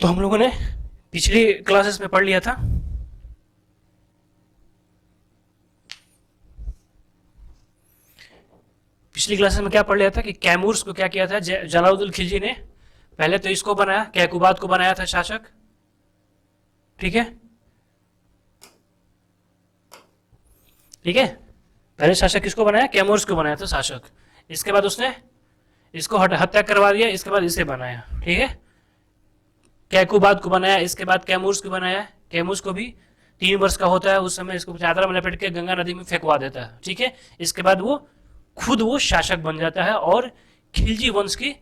तो हम लोगों ने पिछली क्लासेस में पढ़ लिया था पिछली क्लासेस में क्या पढ़ लिया था कि कैमूर्स को क्या किया था, जलालुद्दीन खिलजी ने पहले तो इसको बनाया, कैकुबाद को बनाया था शासक। ठीक है, ठीक है, पहले शासक किसको बनाया, कैमूर्स को बनाया था शासक। इसके बाद उसने इसको हत्या करवा दिया, इसके बाद इसे बनाया। ठीक है, कैकुबाद को बनाया, इसके बाद कैमूर्स को बनाया। कैमूर्स को भी 3 वर्ष का होता है, उस समय इसको चादर में लपेट के गंगा नदी में फेंकवा देता है। ठीक है, इसके बाद वो खुद वो शासक बन जाता है और खिलजी वंश की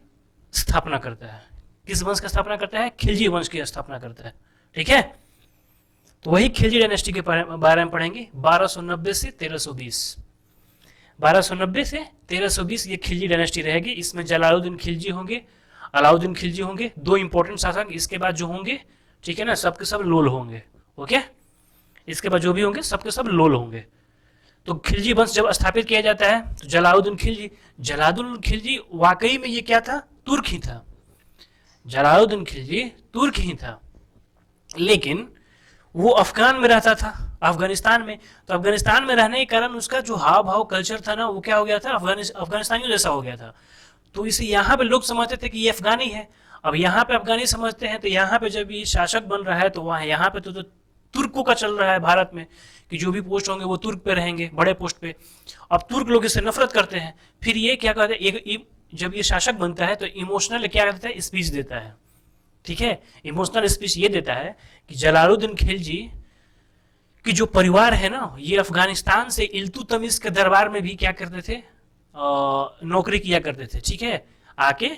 स्थापना करता है। किस वंश की स्थापना करता है, खिलजी वंश की स्थापना करता है। ठीक है, तो वही खिलजी डायनेस्टी के बारे में पढ़ेंगे। 1290 से 1320, 1290 से 1320 ये खिलजी डायनेस्टी रहेगी। इसमें जलालुद्दीन खिलजी होंगे, अलाउद्दीन खिलजी होंगे, 2 इंपॉर्टेंट शासक। इसके बाद जो होंगे, ठीक है ना, सबके सब लोल होंगे। ओके, इसके बाद जो भी होंगे सबके सब लोल होंगे। तो खिलजी वंश जब स्थापित किया जाता है तो जलालुद्दीन खिलजी वाकई में ये क्या था, तुर्क ही था। जलालुद्दीन खिलजी तुर्क ही था, लेकिन वो अफगान में रहता था, अफगानिस्तान में। तो अफगानिस्तान में रहने के कारण उसका जो हाव भाव कल्चर था ना, वो क्या हो गया था, अफगानिस्तानियों जैसा हो गया था। तो इसे यहाँ पे लोग समझते थे कि ये अफगानी है। अब यहाँ पे अफगानी समझते हैं, तो यहाँ पे जब ये शासक बन रहा है तो वहाँ यहाँ पे तो तुर्कों का चल रहा है भारत में, कि जो भी पोस्ट होंगे वो तुर्क पे रहेंगे, बड़े पोस्ट पे। अब तुर्क लोग इससे नफरत करते हैं। फिर ये क्या कहते हैं, जब ये शासक बनता है तो इमोशनल क्या कहता है, स्पीच देता है। ठीक है, इमोशनल स्पीच ये देता है कि जलालुद्दीन खिलजी की जो परिवार है ना, ये अफगानिस्तान से इल्तुतमिश के दरबार में भी क्या करते थे, नौकरी किया करते थे। ठीक है, आके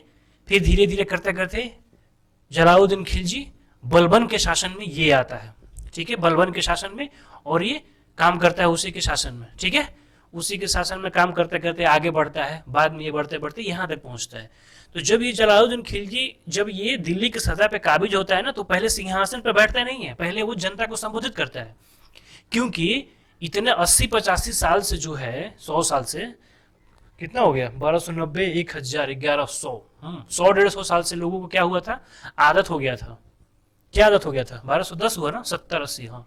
फिर धीरे धीरे करते करते जलालुद्दीन खिलजी बलबन के शासन में ये आता है। ठीक है, बलबन के शासन में, और ये काम करता है उसी के शासन में। ठीक है, उसी के शासन में काम करते करते आगे बढ़ता है, बाद में ये बढ़ते बढ़ते यहाँ तक पहुंचता है। तो जब ये जलालुद्दीन खिलजी जब ये दिल्ली की सतह पे काबिज होता है ना, तो पहले सिंहासन पर बैठता नहीं है, पहले वो जनता को संबोधित करता है। क्योंकि इतने 80-85 साल से जो है, 100 साल से कितना हो गया, 1290, 1000, 1100, 100-150 साल से लोगों को क्या हुआ था, आदत हो गया था। क्या आदत हो गया था, 1210 हुआ ना, 70-80, हाँ,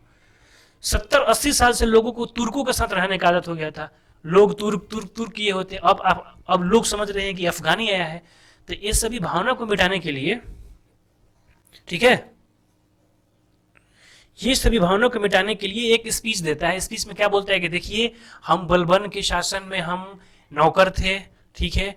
70-80 साल से लोगों को तुर्कों के साथ रहने का आदत हो गया था। लोग तुर्क तुर्क तुर्क किए होते। अब लोग समझ रहे हैं कि अफगानी आया है। तो ये सभी भावना को मिटाने के लिए, ठीक है, ये सभी भावनाओं को मिटाने के लिए एक स्पीच देता है। स्पीच में क्या बोलता है कि देखिए, हम बलबन के शासन में हम नौकर थे। ठीक है,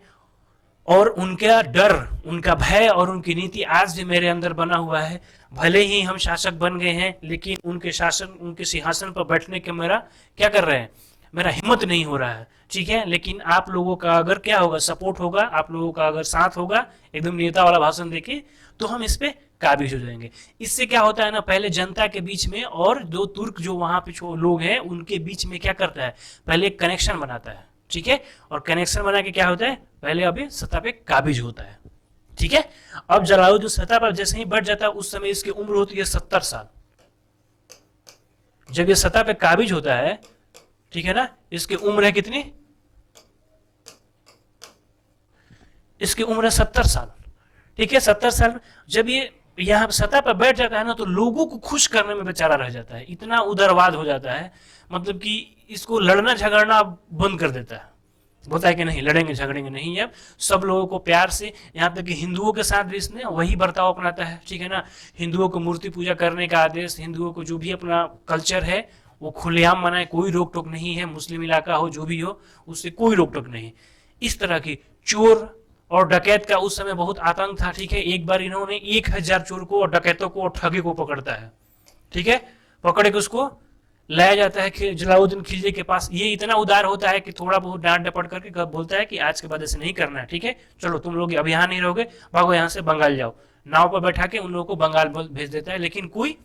और उनका डर, उनका भय और उनकी नीति आज भी मेरे अंदर बना हुआ है। भले ही हम शासक बन गए हैं, लेकिन उनके सिंहासन पर बैठने के मेरा क्या कर रहे हैं, मेरा हिम्मत नहीं हो रहा है। ठीक है, लेकिन आप लोगों का अगर क्या होगा, सपोर्ट होगा, आप लोगों का अगर साथ होगा, एकदम नेता वाला भाषण देके, तो हम इस पे काबिज हो जाएंगे। इससे क्या होता है ना, पहले जनता के बीच में और जो तुर्क जो वहां पे लोग हैं उनके बीच में क्या करता है, पहले एक कनेक्शन बनाता है। ठीक है, और कनेक्शन बना के क्या होता है, पहले अभी सत्ता पे काबिज होता है। ठीक है, अब जलालुद्दीन सत्ता पर जैसे ही बढ़ जाता है, उस समय इसकी उम्र होती है 70 साल। जब ये सत्ता पे काबिज होता है, ठीक है ना, इसकी उम्र है कितनी, इसकी उम्र है 70 साल। ठीक है, 70 साल जब ये यहाँ सत्ता पर बैठ जाता है ना, तो लोगों को खुश करने में बेचारा रह जाता है। इतना उदारवाद हो जाता है, मतलब कि इसको लड़ना झगड़ना बंद कर देता है। बोलता है कि नहीं, लड़ेंगे झगड़ेंगे नहीं, अब सब लोगों को प्यार से, यहाँ तक कि हिंदुओं के साथ भी इसने वही बर्ताव अपनाता है। ठीक है ना, हिंदुओं को मूर्ति पूजा करने का आदेश, हिंदुओं को जो भी अपना कल्चर है वो खुलेआम मनाए, कोई रोक टोक नहीं है। मुस्लिम इलाका हो जो भी हो, उससे कोई रोक टोक नहीं। इस तरह की चोर और डकैत का उस समय बहुत आतंक था। ठीक है, एक बार इन्होंने 1000 चोर को और डकैतों को और ठगी को पकड़ता है। ठीक है, पकड़ के उसको लाया जाता है जलालुद्दीन खिलजी के पास। ये इतना उदार होता है कि थोड़ा बहुत डांट डपट करके बोलता है कि आज के बाद ऐसे नहीं करना है। ठीक है, चलो तुम लोग अब यहाँ नहीं रहोगे, भागो यहाँ से, बंगाल जाओ। नाव पर बैठा के उन लोगों को बंगाल भेज देता है, लेकिन कोई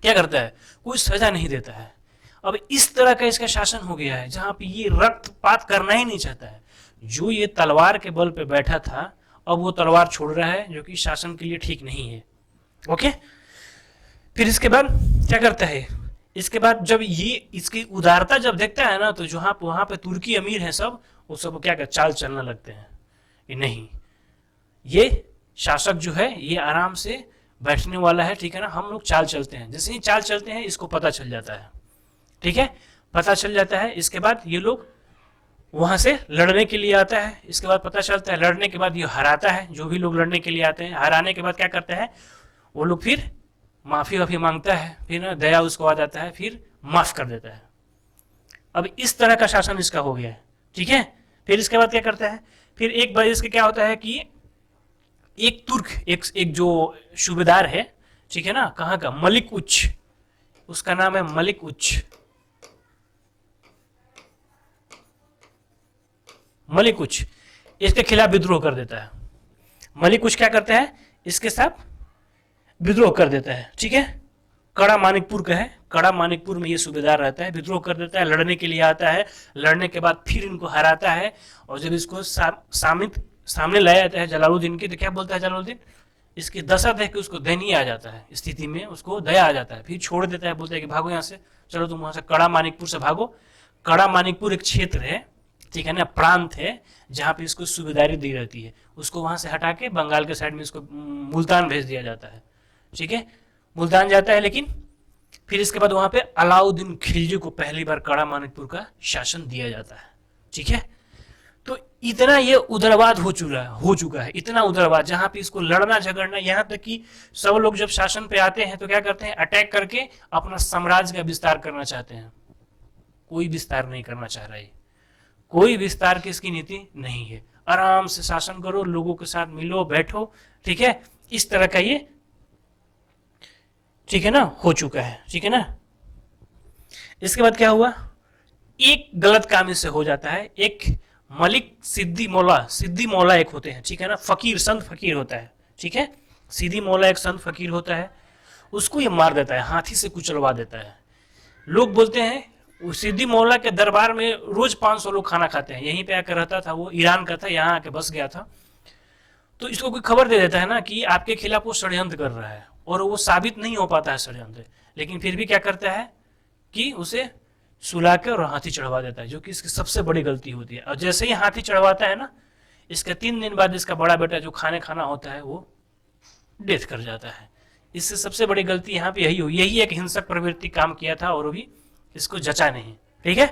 क्या करता है, कोई सजा नहीं देता है। अब इस तरह का इसका शासन हो गया है, जहां पे ये रक्तपात करना ही नहीं चाहता है। जो ये तलवार के बल पे बैठा था, अब वो तलवार छोड़ रहा है, जो कि शासन के लिए ठीक नहीं है। ओके, फिर इसके बाद क्या करता है, इसके बाद जब ये इसकी उदारता जब देखता है ना, तो जहां वहां पे तुर्की अमीर है सब, वो सब क्या कर चाल चलना लगते हैं कि नहीं, ये शासक जो है ये आराम से बैठने वाला है, ठीक है ना, हम लोग चाल चलते हैं, जैसे ही चाल चलते हैं इसको पता चल जाता है, ठीक है, पता चल जाता है। इसके बाद ये लोग वहां से लड़ने के लिए आता है, इसके बाद पता चलता है, लड़ने के बाद ये हराता है, जो भी लोग लड़ने के लिए आते हैं, हराने के बाद क्या करता है वो लोग, फिर माफी वाफी मांगता है, फिर ना दया उसको आ जाता है, फिर माफ कर देता है। अब इस तरह का शासन इसका हो गया है, ठीक है। फिर इसके बाद क्या करता है, फिर एक बार इसके क्या होता है कि एक तुर्क, एक जो सूबेदार है, ठीक है ना, कहाँ का, मलिक उच्च, उसका नाम है मलिक उच्च, मलिक उच्च इसके खिलाफ विद्रोह कर देता है। मलिक उच्च क्या करता है, इसके साथ विद्रोह कर देता है, ठीक है। कड़ा मानिकपुर का है, कड़ा मानिकपुर में ये सूबेदार रहता है, विद्रोह कर देता है, लड़ने के लिए आता है, लड़ने के बाद फिर इनको हराता है, और जब इसको सामने लाया जाता है जलालुद्दीन के, तो क्या बोलता है जलालुद्दीन, इसकी दशा देख के उसको दयनीय आ जाता है, स्थिति में उसको दया आ जाता है, फिर छोड़ देता है, बोलता है कि भागो यहाँ से, चलो तुम वहां से कड़ा मानिकपुर से भागो। कड़ा मानिकपुर एक क्षेत्र है, ठीक है ना, प्रांत है, जहाँ पे इसको सूबेदारी दी रहती है, उसको वहां से हटा के बंगाल के साइड में इसको मुल्तान भेज दिया जाता है, ठीक है, मुल्तान जाता है। लेकिन फिर इसके बाद वहां पे अलाउद्दीन खिलजी को पहली बार कड़ा मानिकपुर का शासन दिया जाता है, ठीक है। तो इतना ये उदारवाद हो चुका है, इतना उदारवाद, जहां पे इसको लड़ना झगड़ना, यहां तक कि सब लोग जब शासन पे आते हैं तो क्या करते हैं, अटैक करके अपना साम्राज्य का विस्तार करना चाहते हैं। कोई विस्तार नहीं करना चाह रहा है, कोई विस्तार की इसकी नीति नहीं है, आराम से शासन करो, लोगों के साथ मिलो बैठो, ठीक है, इस तरह का ये, ठीक है ना, हो चुका है, ठीक है ना। इसके बाद क्या हुआ, एक गलत काम इससे हो जाता है, एक मलिक सिद्दी मौला एक होते हैं, ठीक है ना, फकीर, संत फकीर होता है, ठीक है, सिद्दी मौला एक संत फकीर होता है, उसको ये मार देता है, हाथी से कुचलवा देता है। लोग बोलते हैं वो सिद्दी मौला के दरबार में रोज 500 लोग खाना खाते हैं, यहीं पे आकर रहता था, वो ईरान का था, यहाँ आके बस गया था। तो इसको कोई खबर दे देता है ना कि आपके खिलाफ वो षड्यंत्र कर रहा है, और वो साबित नहीं हो पाता है षड्यंत्र, लेकिन फिर भी क्या करता है कि उसे सुला के और हाथी चढ़वा देता है, जो कि इसकी सबसे बड़ी गलती होती है। और जैसे ही हाथी चढ़वाता है ना, इसके 3 दिन बाद इसका बड़ा बेटा जो खाना होता है वो डेथ कर जाता है। इससे सबसे बड़ी गलती यहाँ पे यही हुई, यही एक हिंसक प्रवृत्ति काम किया था, और वो भी इसको जचा नहीं, ठीक है।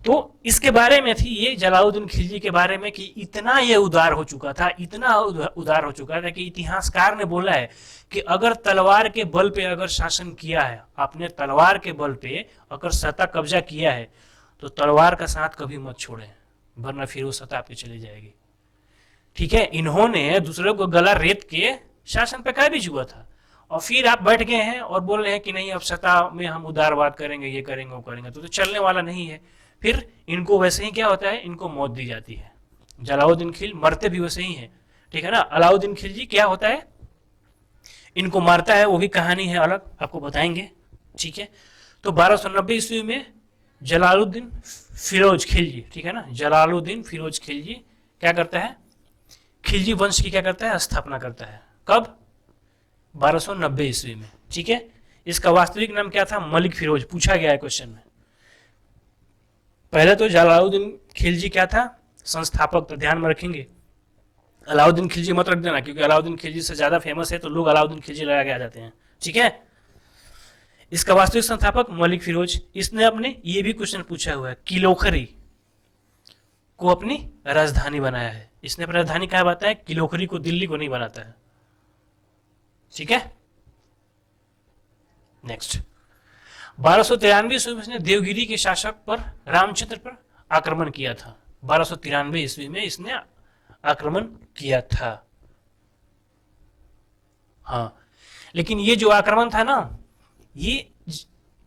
तो इसके बारे में थी ये जलालुद्दीन खिलजी के बारे में, कि इतना ये उदार हो चुका था, इतना उदार हो चुका था कि इतिहासकार ने बोला है कि अगर तलवार के बल पे अगर शासन किया है, आपने तलवार के बल पे अगर सत्ता कब्जा किया है, तो तलवार का साथ कभी मत छोड़े, वरना फिर वो सत्ता आपकी चली जाएगी, ठीक है। इन्होंने दूसरे को गला रेत के शासन पे काबिज हुआ था, और फिर आप बैठ गए हैं और बोल रहे हैं कि नहीं अब सत्ता में हम उदारवाद करेंगे, ये करेंगे वो करेंगे, तो चलने वाला नहीं है। फिर इनको वैसे ही क्या होता है, इनको मौत दी जाती है। जलालुद्दीन खिल मरते भी वैसे ही है, ठीक है ना। अलाउद्दीन खिलजी क्या होता है, इनको मारता है, वो भी कहानी है अलग, आपको बताएंगे, ठीक है। तो 1290 ईस्वी में जलालुद्दीन फिरोज खिलजी, ठीक है ना, जलालुद्दीन फिरोज खिलजी क्या करता है, खिलजी वंश की क्या करता है, स्थापना करता है। कब, 1290 ईस्वी में, ठीक है। इसका वास्तविक नाम क्या था, मलिक फिरोज, पूछा गया है क्वेश्चन में। पहले तो जलालुद्दीन खिलजी क्या था, संस्थापक, तो ध्यान में रखेंगे, अलाउद्दीन खिलजी मत रख देना, क्योंकि अलाउद्दीन खिलजी से ज्यादा फेमस है तो लोग अलाउद्दीन खिलजी लगा के आ जाते हैं, ठीक है। इसका वास्तविक संस्थापक मलिक फिरोज। इसने अपने ये भी क्वेश्चन पूछा हुआ है, किलोखरी को अपनी राजधानी बनाया है। इसने अपनी राजधानी कहा बताया, किलोखरी को, दिल्ली को नहीं बनाता है, ठीक है। नेक्स्ट, 1293 ईस्वी में इसने देवगिरी के शासक पर, रामचंद्र पर आक्रमण किया था। 1293 ईस्वी में इसने आक्रमण किया था, हाँ। लेकिन ये जो आक्रमण था ना, ये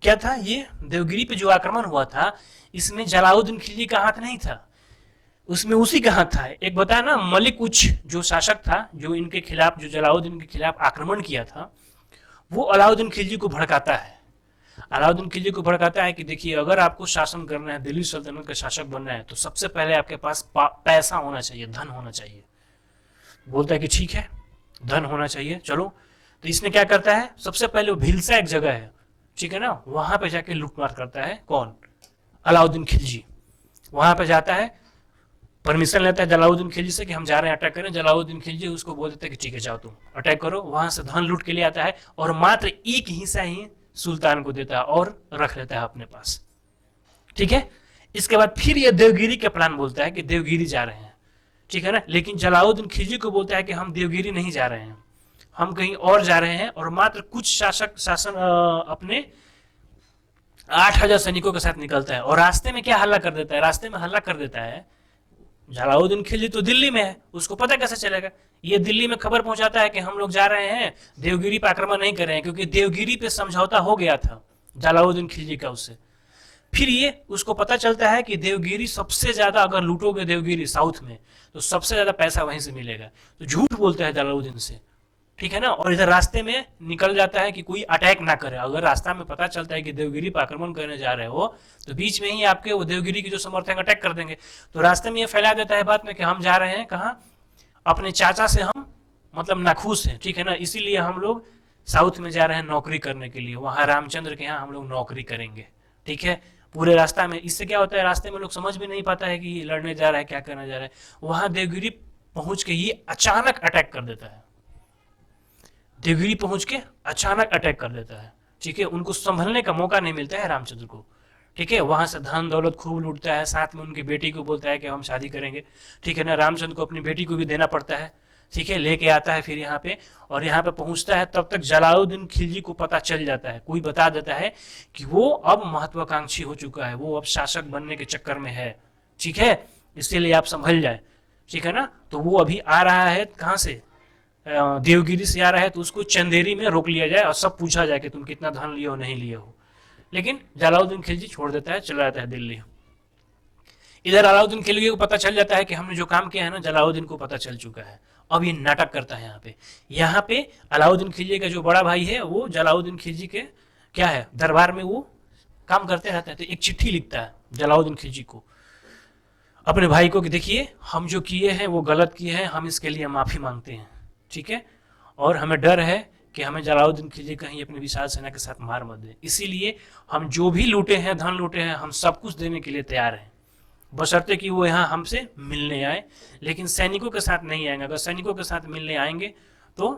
क्या था, ये देवगिरी पे जो आक्रमण हुआ था, इसमें जलालुद्दीन खिलजी का हाथ नहीं था, उसमें उसी का हाथ था। एक बताया ना, मलिक उच्च जो शासक था, जो इनके खिलाफ, जो जलालुद्दीन के खिलाफ आक्रमण किया था, वो अलाउद्दीन खिलजी को भड़काता है। अलाउद्दीन खिलजी को भड़काता है कि देखिए, अगर आपको शासन करना है, दिल्ली सल्तनत का शासक बनना है, तो सबसे पहले आपके पास पैसा होना चाहिए, धन होना चाहिए। बोलता है कि ठीक है, धन होना चाहिए, चलो। तो इसने क्या करता है, सबसे पहले वो भिलसा एक जगह है, ठीक है ना, वहां पे जाके लूटमार करता है। कौन, अलाउद्दीन खिलजी वहां पे जाता है, परमिशन लेता है जलालुद्दीन खिलजी से कि हम जा रहे हैं अटैक करें। जलालुद्दीन खिलजी उसको बोल देता है कि ठीक है जाओ तुम अटैक करो। वहां से धन लूट के लिए आता है और मात्र एक हिस्सा ही सुल्तान को देता है और रख लेता है अपने पास। ठीक है, इसके बाद फिर ये देवगिरी का प्लान बोलता है कि देवगिरी जा रहे हैं, ठीक है ना। लेकिन जलालुद्दीन खिलजी को बोलता है कि हम देवगिरी नहीं जा रहे हैं, हम कहीं और जा रहे हैं। और मात्र कुछ शासन अपने 8,000 सैनिकों के साथ निकलता है और रास्ते में क्या हल्ला कर देता है, रास्ते में हल्ला कर देता है। जलालुद्दीन खिलजी तो दिल्ली में है, उसको पता कैसे चलेगा। ये दिल्ली में खबर पहुंचाता है कि हम लोग जा रहे हैं, देवगिरी पर आक्रमण नहीं कर रहे हैं, क्योंकि देवगिरी पे समझौता हो गया था जलालुद्दीन खिलजी का उससे। फिर ये उसको पता चलता है कि देवगिरी सबसे ज्यादा, अगर लूटोगे देवगिरी साउथ में तो सबसे ज्यादा पैसा वहीं से मिलेगा। तो झूठ बोलता है जलालुद्दीन से, ठीक है ना। और इधर रास्ते में निकल जाता है कि कोई अटैक ना करे। अगर रास्ता में पता चलता है कि देवगिरी पर आक्रमण करने जा रहे हो तो बीच में ही आपके वो देवगिरी के जो समर्थक अटैक कर देंगे। तो रास्ते में ये फैला देता है बात में कि हम जा रहे हैं कहाँ, अपने चाचा से हम मतलब नाखुश हैं, ठीक है ना। इसीलिए हम लोग साउथ में जा रहे हैं नौकरी करने के लिए, वहां रामचंद्र के यहाँ हम लोग नौकरी करेंगे, ठीक है। पूरे रास्ता में इससे क्या होता है, रास्ते में लोग समझ भी नहीं पाता है कि ये लड़ने जा रहा है, क्या करने जा रहा है। वहां देवगिरी पहुंच के ये अचानक अटैक कर देता है, देवगिरी पहुंच के अचानक अटैक कर देता है, ठीक है। उनको संभलने का मौका नहीं मिलता है रामचंद्र को, ठीक है। वहां से धन दौलत खूब लूटता है, साथ में उनकी बेटी को बोलता है कि हम शादी करेंगे, ठीक है ना। रामचंद्र को अपनी बेटी को भी देना पड़ता है, ठीक है। लेके आता है फिर यहाँ पे, और यहाँ पे पहुंचता है। तब तक जलालुद्दीन खिलजी को पता चल जाता है, कोई बता देता है कि वो अब महत्वाकांक्षी हो चुका है, वो अब शासक बनने के चक्कर में है, ठीक है। इसीलिए आप संभल जाए, ठीक है ना। तो वो अभी आ रहा है कहाँ से, देवगिरी से आ रहा है। तो उसको चंदेरी में रोक लिया जाए और सब पूछा जाए कि तुम कितना धन लिए हो नहीं लिए हो। लेकिन जलालुद्दीन खिलजी छोड़ देता है, चला जाता है दिल्ली। इधर अलाउद्दीन खिलजी को पता चल जाता है कि हमने जो काम किया है ना, जलालुद्दीन को पता चल चुका है। अब ये नाटक करता है यहाँ पे अलाउद्दीन खिलजी का जो बड़ा भाई है वो जलालुद्दीन खिलजी के क्या है, दरबार में वो काम करते रहता है। तो एक चिट्ठी लिखता है जलालुद्दीन खिलजी को अपने भाई को कि देखिए हम जो किए हैं वो गलत किए हैं, हम इसके लिए माफी मांगते हैं, ठीक है। और हमें डर है कि हमें जलालुद्दीन खिलजी कहीं अपनी विशाल सेना के साथ मार मत दे, इसीलिए हम जो भी लूटे हैं, धन लूटे हैं, हम सब कुछ देने के लिए तैयार हैं, बशर्ते कि वो यहाँ हमसे मिलने आए। लेकिन सैनिकों के साथ नहीं आएंगे, अगर सैनिकों के साथ मिलने आएंगे तो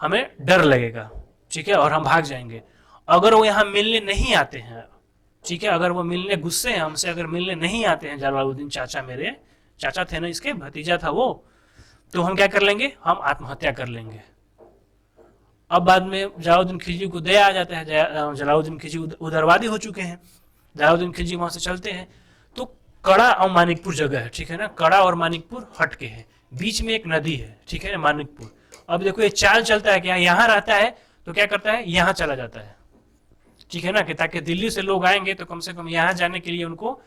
हमें डर लगेगा, ठीक है, और हम भाग जाएंगे। अगर वो यहाँ मिलने नहीं आते हैं, ठीक है, अगर वो मिलने गुस्से हैं हमसे, अगर मिलने नहीं आते हैं जलालुद्दीन चाचा, मेरे चाचा थे ना, इसके भतीजा था वो, तो हम क्या कर लेंगे, हम आत्महत्या कर लेंगे। अब बाद में जलालुद्दीन खिलजी को दया आ जाता है, जलालुद्दीन खिलजी उदरवादी हो चुके हैं। जलालुद्दीन खिलजी वहां से चलते हैं तो कड़ा और मानिकपुर जगह है, ठीक है ना, कड़ा और मानिकपुर हटके है, बीच में एक नदी है, ठीक है, मानिकपुर। अब देखो ये चाल चलता है, क्या यहाँ रहता है तो क्या करता है, यहाँ चला जाता है, ठीक है ना, कि ताकि दिल्ली से लोग आएंगे तो कम से कम यहाँ जाने के लिए उनको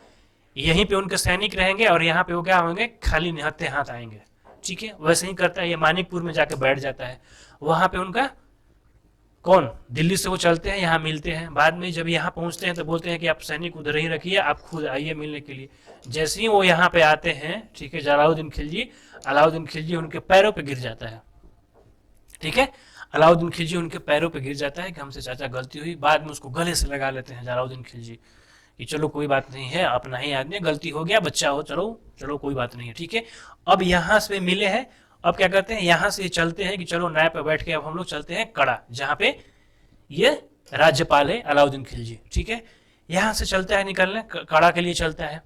यहीं पे उनके सैनिक रहेंगे और यहाँ पे वो क्या होंगे, खाली निहत्थे हाथ आएंगे, ठीक है। वैसे ही करता है, ये मानिकपुर में जाके बैठ जाता है। वहां पे उनका कौन, दिल्ली से वो चलते हैं, यहाँ मिलते हैं। बाद में जब यहाँ पहुंचते हैं तो बोलते हैं कि आप सैनिक उधर ही रखिए, आप खुद आइए मिलने के लिए। जैसे ही वो यहाँ पे आते हैं, ठीक है, अलाउद्दीन खिलजी उनके पैरों पे गिर जाता है, ठीक है। अलाउद्दीन खिलजी उनके पैरों पे गिर जाता है कि हमसे चाचा गलती हुई। बाद में उसको गले से लगा लेते हैं जलालुद्दीन खिलजी कि चलो कोई बात नहीं है, अपना ही आदमी, गलती हो गया, बच्चा हो, चलो चलो कोई बात नहीं है, ठीक है। अब यहाँ से मिले हैं, अब क्या करते हैं, यहाँ से चलते हैं कि चलो नाव पे बैठ के अब हम लोग चलते हैं कड़ा, जहाँ पे ये राज्यपाल है अलाउद्दीन खिलजी, ठीक है। यहाँ से चलता है, निकलने कड़ा के लिए चलता है।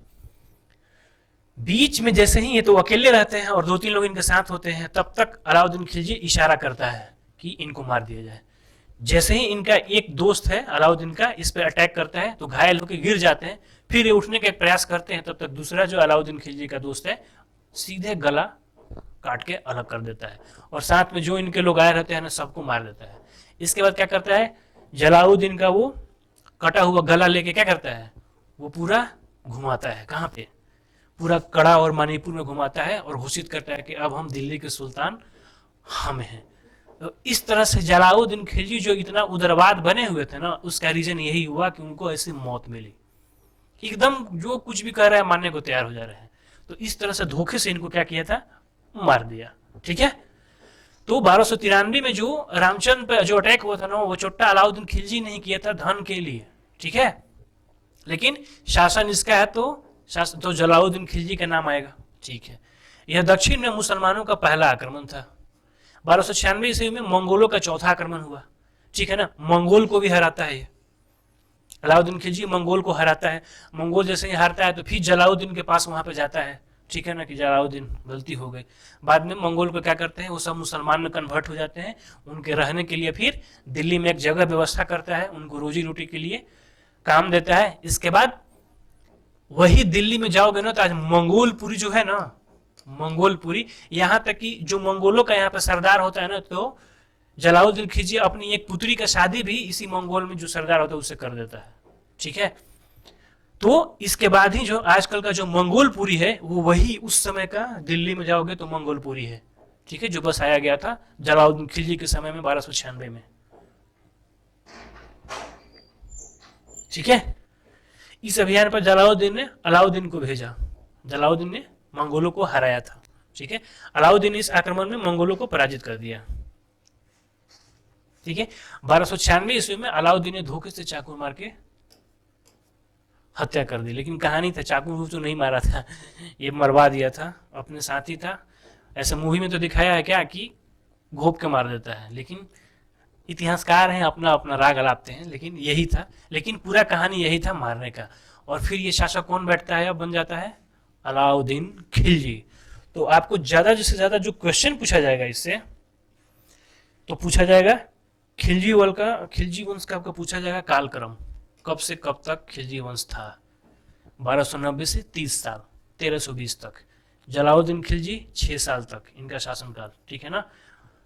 बीच में जैसे ही ये तो अकेले रहते हैं और 2-3 लोग इनके साथ होते हैं, तब तक अलाउद्दीन खिलजी इशारा करता है कि इनको मार दिया जाए। जैसे ही इनका एक दोस्त है अलाउद्दीन का, इस पे अटैक करता है तो घायल होकर गिर जाते हैं। फिर ये उठने का प्रयास करते हैं, तब तक दूसरा जो अलाउद्दीन खिलजी का दोस्त है सीधे गला काट के अलग कर देता है और साथ में जो इनके लोग आए रहते हैं ना, सबको मार देता है। इसके बाद क्या करता है, जलालुद्दीन का वो कटा हुआ गला लेके क्या करता है, वो पूरा घुमाता है, कहाँ पे, पूरा कड़ा और मणिपुर में घुमाता है और घोषित करता है कि अब हम दिल्ली के सुल्तान हम हैं। तो इस तरह से जलालुद्दीन खिलजी जो इतना उदरवाद बने हुए थे ना, उसका रीजन यही हुआ कि उनको ऐसी मौत मिली, एकदम जो कुछ भी कह रहा है मानने को तैयार हो जा रहे हैं। तो इस तरह से धोखे से इनको क्या किया था, मार दिया, ठीक है। तो 1293 में जो रामचंद्र पे जो अटैक हुआ था ना, वो चोट्टा अलाउद्दीन खिलजी नहीं किया था धन के लिए, ठीक है, लेकिन शासन इसका है तो जलालुद्दीन खिलजी का नाम आएगा, ठीक है, यह दक्षिण में मुसलमानों का पहला आक्रमण था। 1296 ईस्वी में मंगोलों का चौथा आक्रमण हुआ। ठीक है ना, मंगोल को भी हराता है ये, अलाउद्दीन खिलजी मंगोल को हराता है। मंगोल जैसे ही हारता है तो फिर जलाउद्दीन के पास वहां पे जाता है। ठीक है ना, कि जलाउद्दीन गलती हो गई। बाद में मंगोल को क्या करते हैं, वो सब मुसलमान में कन्वर्ट हो जाते हैं। उनके रहने के लिए फिर दिल्ली में एक जगह व्यवस्था करता है, उनको रोजी रोटी के लिए काम देता है। इसके बाद वही दिल्ली में जाओगे ना तो आज मंगोलपुरी जो है ना, मंगोलपुरी, यहाँ तक कि जो मंगोलों का यहाँ पे सरदार होता है ना, तो जलाउद्दीन खिलजी अपनी एक पुत्री का शादी भी इसी मंगोल में जो सरदार होता है उससे कर देता है। ठीक है, तो इसके बाद ही जो आजकल का जो मंगोलपुरी है वो वही उस समय का, दिल्ली में जाओगे तो मंगोलपुरी है। ठीक है, जो बसाया गया था जलाउद्दीन खिलजी के समय में 1296 में। ठीक है, इस अभियान पर जलाउद्दीन ने अलाउद्दीन को भेजा, जलाउद्दीन ने मंगोलों को हराया था। ठीक है, अलाउद्दीन ने इस आक्रमण में मंगोलों को पराजित कर दिया। ठीक है, 1296 ईस्वी में अलाउद्दीन ने धोखे से चाकू मार के हत्या कर दी, लेकिन कहानी था, चाकू तो नहीं मारा था, ये मरवा दिया था, अपने साथी था। ऐसे मूवी में तो दिखाया है क्या कि घोप के मार देता है, लेकिन इतिहासकार हैं अपना अपना राग अलापते हैं, लेकिन यही था, लेकिन पूरा कहानी यही था, मारने का। और फिर ये शासक कौन बैठता है, अब बन जाता है अलाउद्दीन खिलजी। तो आपको ज्यादा से ज्यादा जो क्वेश्चन पूछा जाएगा इससे, तो पूछा जाएगा खिलजी वंश का आपको पूछा जाएगा कालक्रम, कब से कब तक खिलजी वंश था। 1290 से 30 साल, 1320 तक। जलाउद्दीन खिलजी 6 साल तक इनका शासनकाल। ठीक है ना,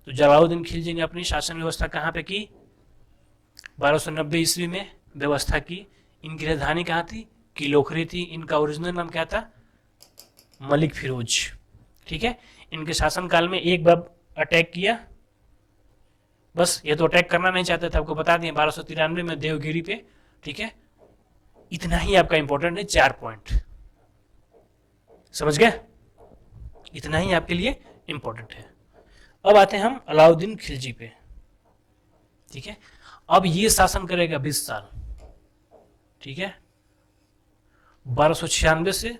तो जलाउद्दीन खिलजी ने अपनी शासन व्यवस्था कहाँ पे की, 1290 ईस्वी में व्यवस्था की। इनकी राजधानी कहाँ थी, किलोखरी थी। इनका ओरिजिनल नाम क्या था, मलिक फिरोज। ठीक है, इनके शासनकाल में एक बार अटैक किया, बस ये तो अटैक करना नहीं चाहते थे, आपको बता दिए 1293 में देवगिरी पे। ठीक है, इतना ही आपका इंपॉर्टेंट है, 4 पॉइंट समझ गए, इतना ही आपके लिए इंपॉर्टेंट है। अब आते हैं हम अलाउद्दीन खिलजी पे। ठीक है, अब ये शासन करेगा 20 साल। ठीक है, 1296 से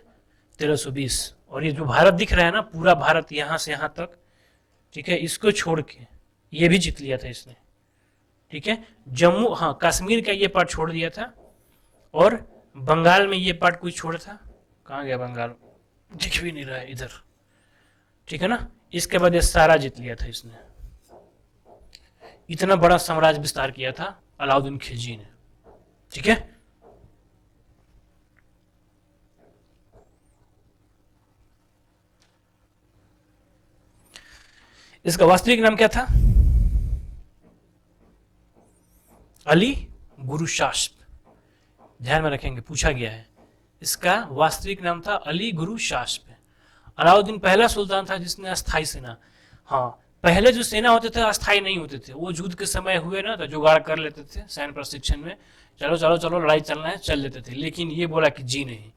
1320। और ये जो भारत दिख रहा है ना, पूरा भारत यहां से यहां तक, ठीक है, इसको छोड़ के ये भी जीत लिया था इसने। ठीक है, जम्मू, हाँ, कश्मीर का ये पार्ट छोड़ दिया था, और बंगाल में ये पार्ट कोई छोड़ा था, कहाँ गया बंगाल, दिख भी नहीं रहा है इधर। ठीक है ना, इसके बाद ये सारा जीत लिया था इसने। इतना बड़ा साम्राज्य विस्तार किया था अलाउद्दीन खिलजी ने। ठीक है, इसका वास्तविक नाम क्या था, अली गुरुशास्प। ध्यान में रखेंगे, पूछा गया है। इसका वास्तविक नाम था अली गुरुशास्प। अलाउद्दीन पहला सुल्तान था जिसने अस्थाई सेना, हाँ, पहले जो सेना होते थे अस्थाई नहीं होते थे, वो युद्ध के समय हुए ना तो जुगाड़ कर लेते थे सैन्य प्रशिक्षण में, चलो चलो चलो लड़ाई चलना है, चल लेते थे। लेकिन ये बोला कि जी नहीं,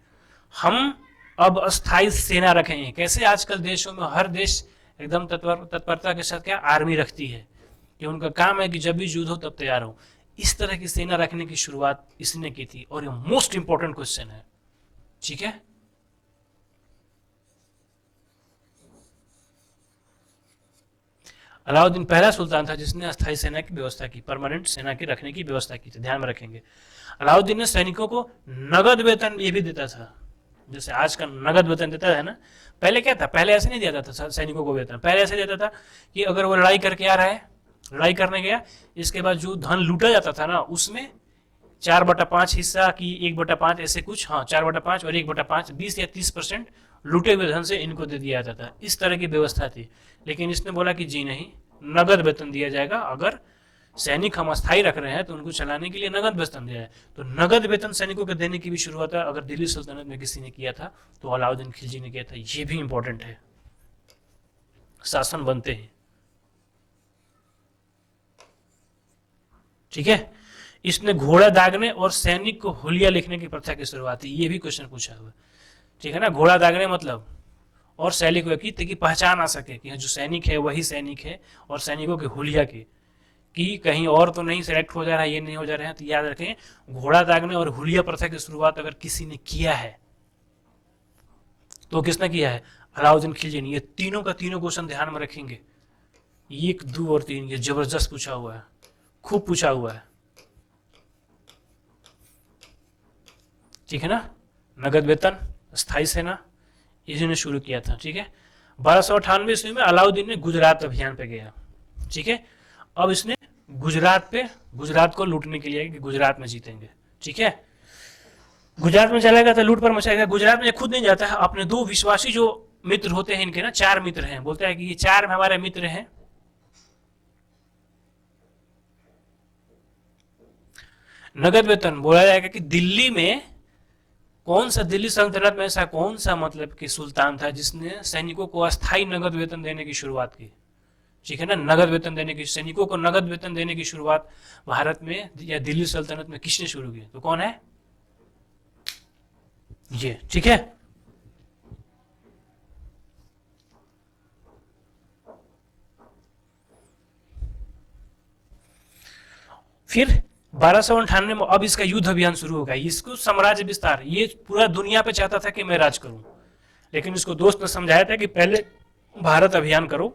हम अब अस्थाई सेना रखेंगे। कैसे आजकल देशों में हर देश एकदम तत्परता के साथ क्या आर्मी रखती है, कि उनका काम है कि जब भी युद्ध हो तब तैयार हो। इस तरह की सेना रखने की शुरुआत इसने की थी, और ये मोस्ट इंपॉर्टेंट क्वेश्चन है। ठीक है, अलाउद्दीन पहला सुल्तान था जिसने अस्थायी सेना की व्यवस्था की, परमानेंट सेना की रखने की व्यवस्था की थी। ध्यान में रखेंगे, अलाउद्दीन ने सैनिकों को नगद वेतन ये भी देता था, जैसे आज का नगद वेतन देता है ना। पहले क्या था, पहले ऐसे नहीं दिया जाता था सैनिकों को वेतन। पहले ऐसे देता था कि अगर वो लड़ाई करके आ रहा है, लड़ाई करने गया, इसके बाद जो धन लूटा जाता था ना, उसमें 4/5 हिस्सा की 1/5 ऐसे कुछ, हाँ, 4/5 और 1/5, 20 या 30% लूटे हुए धन से इनको दे दिया जाता था। इस तरह की व्यवस्था थी। लेकिन इसने बोला कि जी नहीं, नगद वेतन दिया जाएगा। अगर सैनिक हम अस्थायी रख रहे हैं तो उनको चलाने के लिए नगद वेतन दिया है। तो नगद वेतन सैनिकों को देने की भी शुरुआत अगर दिल्ली सल्तनत में किसी ने किया था तो अलाउद्दीन खिलजी ने किया था। ये भी इंपॉर्टेंट है, शासन बनते हैं। ठीक है, इसने घोड़ा दागने और सैनिक को हुलिया लिखने की प्रथा की शुरुआत है। ये भी क्वेश्चन पूछा हुआ। ठीक है ना, घोड़ा दागने मतलब, और सैनिक की ताकि पहचान आ सके कि जो सैनिक है वही सैनिक है, और सैनिकों के हुलिया की कि कहीं और तो नहीं सेलेक्ट हो जा रहा है, ये नहीं हो जा रहे हैं। तो याद रखें, घोड़ा दागने और हुलिया प्रथा की शुरुआत अगर किसी ने किया है तो किसने किया है, अलाउद्दीन खिलजी ने। ये तीनों का तीनों क्वेश्चन ध्यान में रखेंगे, 1, 2 और 3, ये जबरदस्त पूछा हुआ है, खूब पूछा हुआ है, ठीक है ना। नगद वेतन, स्थायी सेना, इन्होंने शुरू किया था, ठीक है। 1298 ईस्वी में अलाउद्दीन ने गुजरात अभियान पे गया, ठीक है। अब इसने गुजरात को लूटने के लिए कि गुजरात में जीतेंगे, ठीक है। गुजरात में चला गया था, लूट पर मचाएगा। गुजरात में खुद नहीं जाता है, अपने 2 विश्वासी जो मित्र होते हैं इनके ना, 4 मित्र हैं, बोलता है कि ये 4 हमारे मित्र हैं। नगद वेतन बोला जाएगा कि दिल्ली में कौन सा, दिल्ली सल्तनत में ऐसा कौन सा मतलब कि सुल्तान था जिसने सैनिकों को अस्थायी नगद वेतन देने की शुरुआत की, ठीक है ना। नगद वेतन देने की, सैनिकों को नगद वेतन देने की शुरुआत भारत में या दिल्ली सल्तनत में किसने शुरू की, तो कौन है ये, ठीक है। फिर 1298 में अब इसका युद्ध अभियान शुरू होगा, इसको साम्राज्य विस्तार, ये पूरा दुनिया पे चाहता था कि मैं राज करूं, लेकिन इसको दोस्त ने समझाया था कि पहले भारत अभियान करो,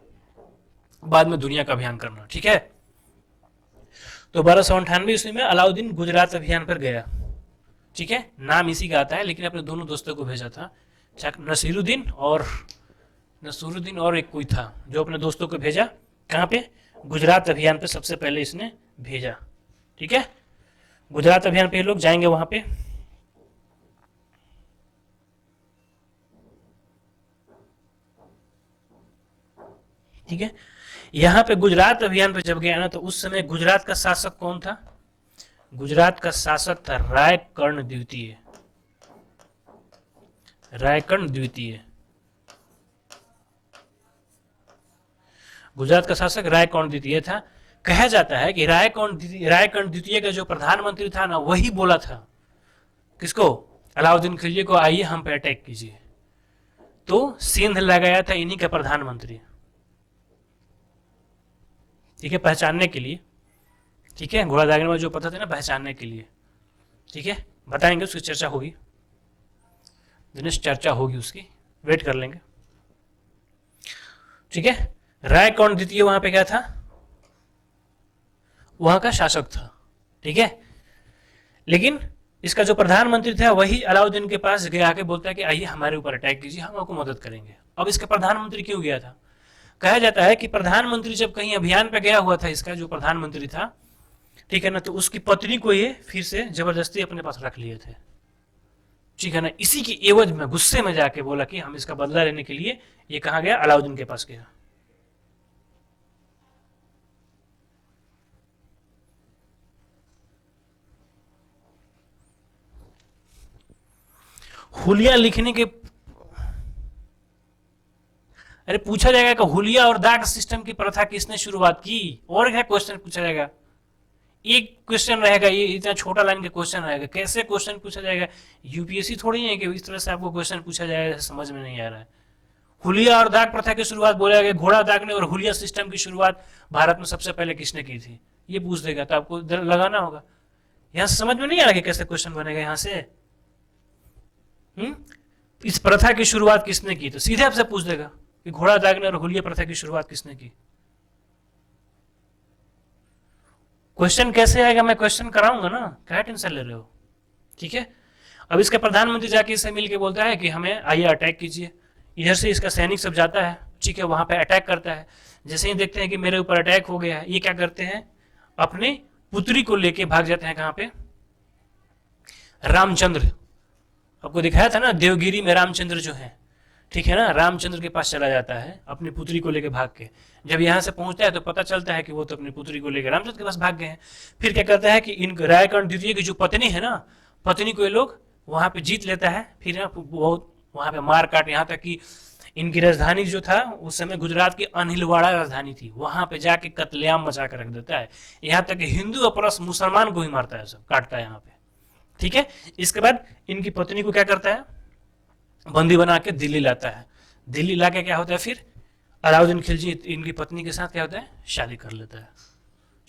बाद में दुनिया का अभियान करना, ठीक है। तो 1298 ईस्वी में अलाउद्दीन गुजरात अभियान पर गया, ठीक है। नाम इसी का आता है, लेकिन अपने दोनों दोस्तों को भेजा था, नसीरुद्दीन और एक कोई था, जो अपने दोस्तों को भेजा कहाँ पे, गुजरात अभियान पे सबसे पहले इसने भेजा, ठीक है। गुजरात अभियान पे लोग जाएंगे वहां पे, ठीक है। यहां पे गुजरात अभियान पे जब गया ना, तो उस समय गुजरात का शासक कौन था, गुजरात का शासक था रायकर्ण द्वितीय, रायकर्ण द्वितीय। गुजरात का शासक रायकर्ण द्वितीय था। कहा जाता है कि रायकर्ण द्वितीय का जो प्रधानमंत्री था ना, वही बोला था किसको, अलाउद्दीन खिलजी को, आइए हम पे अटैक कीजिए। तो सिंध लगाया था इन्हीं का प्रधानमंत्री, ठीक है, पहचानने के लिए, ठीक है। घोड़ा दागने में जो पता था ना, पहचानने के लिए, ठीक है। बताएंगे, उसकी चर्चा होगी, दिनेश, चर्चा होगी उसकी, वेट कर लेंगे, ठीक है। रायकर्ण द्वितीय वहां पे क्या था, वहां का शासक था, ठीक है। लेकिन इसका जो प्रधानमंत्री था वही अलाउद्दीन के पास गया, आके बोलता है कि आइए हमारे ऊपर अटैक कीजिए, हम आपको मदद करेंगे। अब इसका प्रधानमंत्री क्यों गया था, कहा जाता है कि प्रधानमंत्री जब कहीं अभियान पे गया हुआ था, इसका जो प्रधानमंत्री था, ठीक है ना, तो उसकी पत्नी को ये फिर से जबरदस्ती अपने पास रख लिए थे, ठीक है ना। इसी की एवज में गुस्से में जाके बोला कि हम इसका बदला लेने के लिए ये कहा गया, अलाउद्दीन के पास गया। हुलिया लिखने के, अरे पूछा जाएगा कि हुलिया और दाग सिस्टम की प्रथा किसने शुरुआत की, और क्या क्वेश्चन पूछा जाएगा, एक क्वेश्चन रहेगा, ये इतना छोटा लाइन का क्वेश्चन रहेगा, कैसे क्वेश्चन पूछा जाएगा। यूपीएससी थोड़ी है कि इस तरह से आपको क्वेश्चन पूछा जाएगा, समझ में नहीं आ रहा है। हुलिया और दाग प्रथा की शुरुआत बोला गया, घोड़ा दागने और हुलिया सिस्टम की शुरुआत भारत में सबसे पहले किसने की थी, ये पूछ देगा, तो आपको लगाना होगा। यहां से समझ में नहीं आ रहा कि कैसे क्वेश्चन बनेगा यहां से, इस प्रथा की शुरुआत किसने की, तो सीधे आपसे पूछ देगा कि घोड़ा दागने और हुलिया प्रथा की शुरुआत किसने की। क्वेश्चन कैसे आएगा, मैं क्वेश्चन कराऊंगा ना, क्या टेंशन ले रहे हो, ठीक है। अब इसका प्रधानमंत्री जाके इससे मिल के बोलता है कि हमें आइए अटैक कीजिए। इधर से इसका सैनिक सब जाता है, ठीक है, वहां पे अटैक करता है। जैसे ही देखते हैं कि मेरे ऊपर अटैक हो गया है, ये क्या करते हैं, अपने पुत्री को लेके भाग जाते हैं, कहां पे, रामचंद्र, आपको दिखाया था ना देवगिरी में रामचंद्र जो है, ठीक है ना, रामचंद्र के पास चला जाता है अपनी पुत्री को लेकर भाग के। जब यहाँ से पहुंचता है तो पता चलता है कि वो तो अपनी पुत्री को लेकर रामचंद्र के पास भाग गए हैं। फिर क्या करता है कि इन रायकर्ण द्वितीय की जो पत्नी है ना, पत्नी को ये लोग वहां पे जीत लेता है। फिर बहुत वहां पे मार काट, यहाँ तक कि इनकी राजधानी जो था उस समय गुजरात की अनिलवाड़ा राजधानी थी, वहां पे जाके कत्लेआम मचा कर रख देता है। यहाँ तक कि हिंदू और प्लस मुसलमान को ही मारता है, सब काटता है यहाँ पे, ठीक है। इसके बाद इनकी पत्नी को क्या करता है, बंदी बना के दिल्ली लाता है। दिल्ली लाके क्या होता है, फिर अलाउद्दीन खिलजी इनकी पत्नी के साथ क्या होता है, शादी कर लेता है,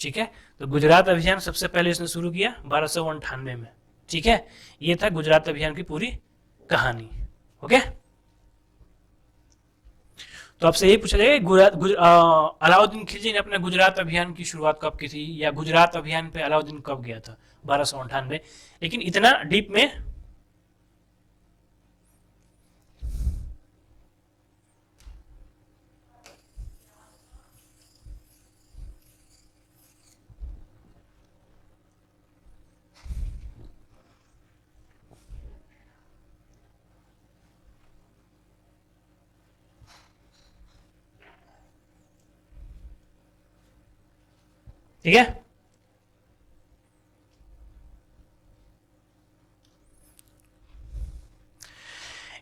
ठीक है। तो गुजरात अभियान सबसे पहले इसने शुरू किया 1298 में, ठीक है। ये था गुजरात अभियान की पूरी कहानी, ओके। तो आपसे यही पूछा जाएगा अलाउद्दीन खिलजी ने अपने गुजरात अभियान की शुरुआत कब की थी, या गुजरात अभियान पे अलाउद्दीन कब गया था, 1298। लेकिन इतना डीप में ठीक है।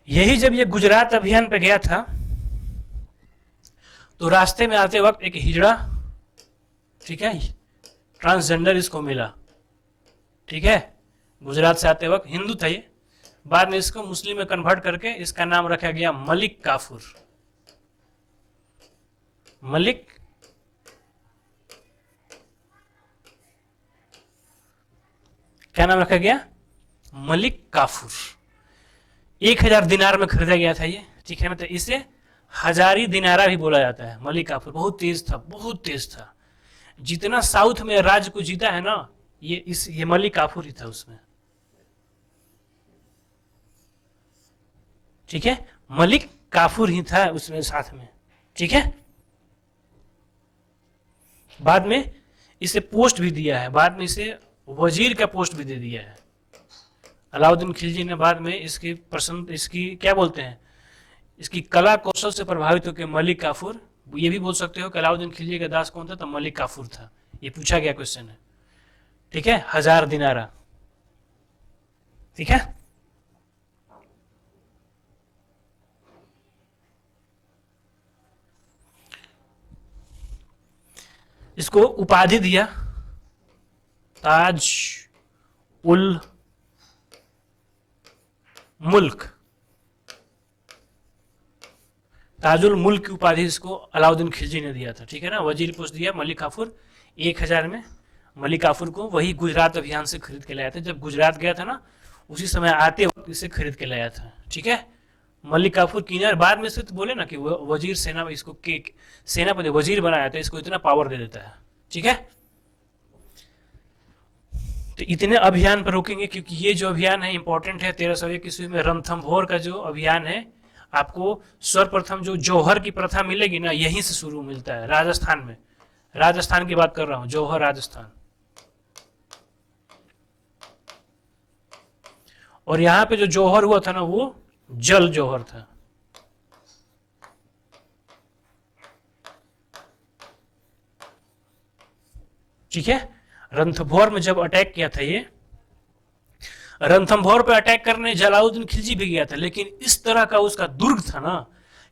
यही जब ये गुजरात अभियान पे गया था तो रास्ते में आते वक्त एक हिजड़ा, ठीक है, ट्रांसजेंडर इसको मिला, ठीक है, गुजरात से आते वक्त हिंदू था ये, बाद में इसको मुस्लिम में कन्वर्ट करके इसका नाम रखा गया मलिक काफूर। मलिक क्या नाम रखा गया, मलिक काफूर। 1000 दिनार में खरीदा गया था ये, ठीक है, मतलब इसे हजारी दिनारा भी बोला जाता है। मलिक काफूर बहुत तेज था, बहुत तेज था। जितना साउथ में राज्य को जीता है ना, ये मलिक काफूर ही था उसमें, ठीक है, मलिक काफूर ही था उसमें साथ में, ठीक है। बाद में इसे पोस्ट भी दिया है, बाद में इसे वजीर का पोस्ट भी दे दिया है। अलाउद्दीन खिलजी ने बाद में इसकी क्या बोलते हैं, इसकी कला कौशल से प्रभावित होकर मलिक काफूर, ये भी बोल सकते हो कि अलाउद्दीन खिलजी का दास कौन था, तो मलिक काफूर था। ये पूछा गया क्वेश्चन है, ठीक है, 1000 दिनारा, ठीक है। इसको उपाधि दिया ताज उल मुल्क, ताजुल मुल्क की उपाधि इसको अलाउद्दीन खिलजी ने दिया था, ठीक है ना। वजीर पोस्ट दिया मलिक काफूर 1000 में। मलिक काफूर को वही गुजरात अभियान से खरीद के लाया था, जब गुजरात गया था ना उसी समय आते वक्त इसे खरीद के लाया था, ठीक है। मलिक काफूर कीनर बाद में से तो बोले ना कि वजीर सेना, इसको सेनापति वजीर बनाया था, इसको इतना पावर दे देता है, ठीक है। तो इतने अभियान पर रोकेंगे क्योंकि ये जो अभियान है इंपॉर्टेंट है। 1301 ईस्वी में रणथंभौर का जो अभियान है, आपको सर्वप्रथम जो जौहर की प्रथा मिलेगी ना, यहीं से शुरू मिलता है, राजस्थान में। राजस्थान की बात कर रहा हूं, जौहर राजस्थान। और यहां पे जो जौहर हुआ था ना, वो जल जौहर था, ठीक है। रणथंभौर में जब अटैक किया था ये, रणथंभौर पे अटैक करने जलालुद्दीन खिलजी भी गया था, लेकिन इस तरह का उसका दुर्ग था ना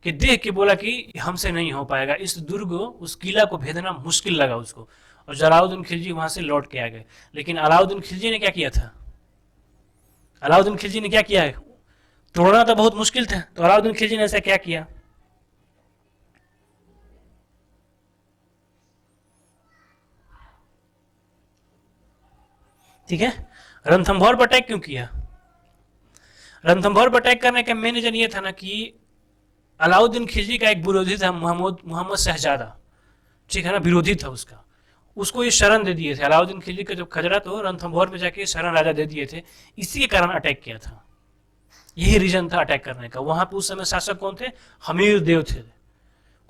कि देख के बोला कि हमसे नहीं हो पाएगा। इस दुर्ग, उस किला को भेदना मुश्किल लगा उसको, और जलालुद्दीन खिलजी वहां से लौट के आ गए। लेकिन अलाउद्दीन खिलजी ने क्या किया था, अलाउद्दीन खिलजी ने क्या किया है, तोड़ना तो बहुत मुश्किल था, तो अलाउद्दीन खिलजी ने ऐसा क्या किया, ठीक है। रणथंभौर पर अटैक क्यों किया, रणथंभौर पर अटैक करने का मेन रीजन ये था ना कि अलाउद्दीन खिलजी का एक विरोधी था, मोहम्मद शहजादा, ठीक है ना, विरोधी था उसका, उसको ये शरण दे दिए थे। अलाउद्दीन खिलजी का जब खजरा तो रणथंभौर में जाके शरण राजा दे दिए थे, इसी के कारण अटैक किया था। यही रीजन था अटैक करने का। वहां पर उस समय शासक कौन थे, हमीर देव थे।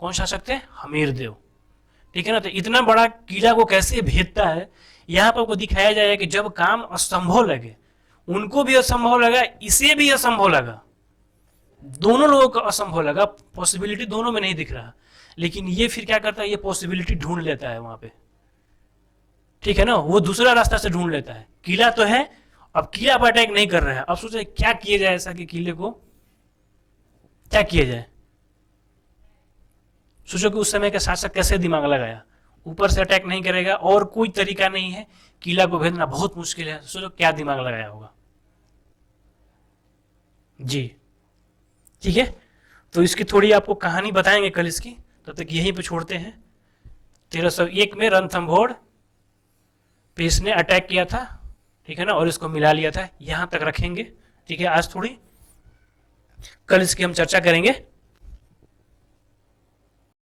कौन शासक थे, हमीर देव, ठीक है ना। तो इतना बड़ा किला को कैसे भेदता है, यहां पर को दिखाया जाएगा कि जब काम असंभव लगे, उनको भी असंभव लगा, इसे भी असंभव लगा, दोनों लोगों को असंभव लगा, पॉसिबिलिटी दोनों में नहीं दिख रहा, लेकिन ये फिर क्या करता है, ये पॉसिबिलिटी ढूंढ लेता है वहां पे, ठीक है ना। वो दूसरा रास्ता से ढूंढ लेता है। किला तो है, अब किला पर अटैक नहीं कर रहा है, अब सोचे क्या किया जाए ऐसा कि किले को क्या किया जाए। सोचो कि उस समय का शासक कैसे दिमाग लगाया, ऊपर से अटैक नहीं करेगा और कोई तरीका नहीं है, किला को भेजना बहुत मुश्किल है, सोचो क्या दिमाग लगाया होगा जी, ठीक है। तो इसकी थोड़ी आपको कहानी बताएंगे कल इसकी, तब तक यहीं पे छोड़ते हैं। 1301 में रणथंभौर पे इसने अटैक किया था, ठीक है ना, और इसको मिला लिया था, यहां तक रखेंगे, ठीक है। आज थोड़ी, कल इसकी हम चर्चा करेंगे।